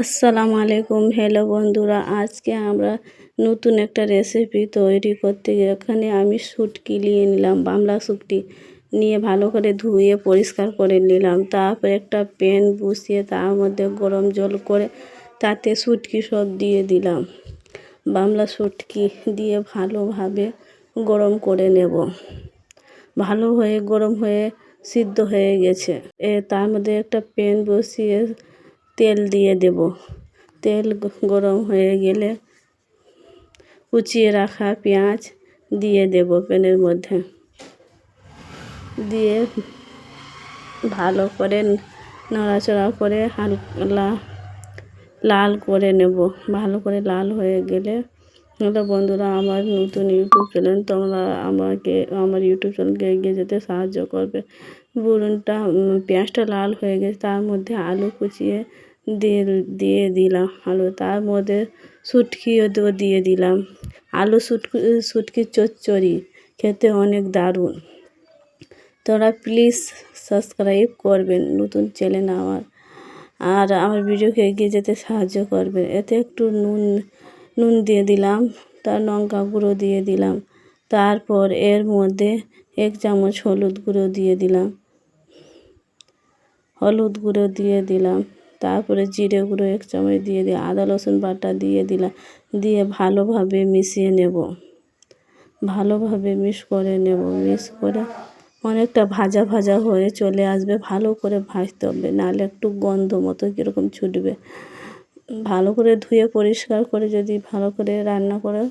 আসসালামু আলাইকুম। হ্যালো বন্ধুরা, আজকে আমরা নতুন একটা রেসিপি তৈরি করতে গিয়ে এখানে আমি শুটকি নিয়ে নিলাম। বাংলা শুটকি নিয়ে ভালো করে ধুয়ে পরিষ্কার করে নিলাম। তারপর একটা প্যান বসিয়ে তার মধ্যে গরম জল করে তাতে শুটকি সব দিয়ে দিলাম। বাংলা শুটকি দিয়ে ভালোভাবে গরম করে নেব। ভালো হয়ে গরম হয়ে সিদ্ধ হয়ে গেছে। তার মধ্যে একটা প্যান বসিয়ে তেল দিয়ে দেব। তেল গরম হয়ে গেলে কুচিয়ে রাখা পেঁয়াজ দিয়ে দেব প্যানের মধ্যে। দিয়ে ভালো করে নাড়াচাড়া করে হালকা লাল করে নেব। ভালো করে লাল হয়ে গেলে বন্ধুরা, আমার নতুন ইউটিউব চ্যানেল, তোমরা আমার ইউটিউব চ্যানেলকে এগিয়ে যেতে সাহায্য করবে। পেঁয়াজটা লাল হয়ে গেছে, তার মধ্যে আলু কুচিয়ে দিয়ে দিলাম। তার মধ্যে শুটকিও দিয়ে দিলাম। আলু শুটকির চচ্চড়ি খেতে অনেক দারুণ। তোমরা প্লিজ সাবস্ক্রাইব করবেন নতুন চ্যানেল আমার, আর আমার ভিডিওকে এগিয়ে যেতে সাহায্য করবেন। এতে একটু নুন দিয়ে দিলাম, তার লঙ্কা গুঁড়ো দিয়ে দিলাম। তারপর এর মধ্যে 1 চামচ হলুদ গুঁড়ো দিয়ে দিলাম। তারপরে জিরে গুঁড়ো 1 চামচ দিয়ে আদা রসুন বাটা দিয়ে দিলাম। দিয়ে ভালোভাবে মিশিয়ে নেব। ভালোভাবে মিক্স করে অনেকটা ভাজা ভাজা হয়ে চলে আসবে। ভালো করে ভাজতে হবে, নাহলে একটু গন্ধ মতো কীরকম ছুটবে। ভালো করে ধুয়ে পরিষ্কার করে যদি ভালো করে রান্না করো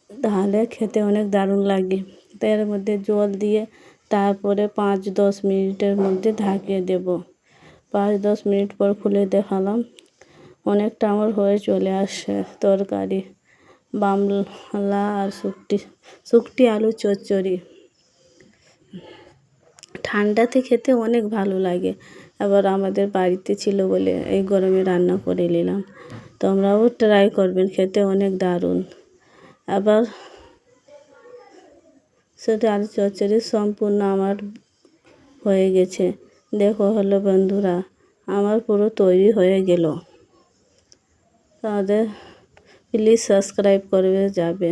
তাহলে খেতে অনেক দারুণ লাগে। তাই এর মধ্যে জল দিয়ে তারপরে 5-10 মিনিটের মধ্যে ঢাকিয়ে দেব। 5-10 মিনিট পর খুলে দেখালাম, অনেকটা আমার হয়ে চলে আসছে তরকারি। বাংলা আর শুটকি আলু চচ্চড়ি ঠান্ডাতে খেতে অনেক ভালো লাগে। আবার আমাদের বাড়িতে ছিল বলে এই গরমে রান্না করে নিলাম। তোমরাও ট্রাই করবেন, খেতে অনেক দারুণ। আবার সেটা আলু চচ্চড়ি সম্পূর্ণ আমার হয়ে গেছে। দেখো হলো বন্ধুরা, আমার পুরো তৈরি হয়ে গেল। তাদের প্লিজ সাবস্ক্রাইব করবে যাবে।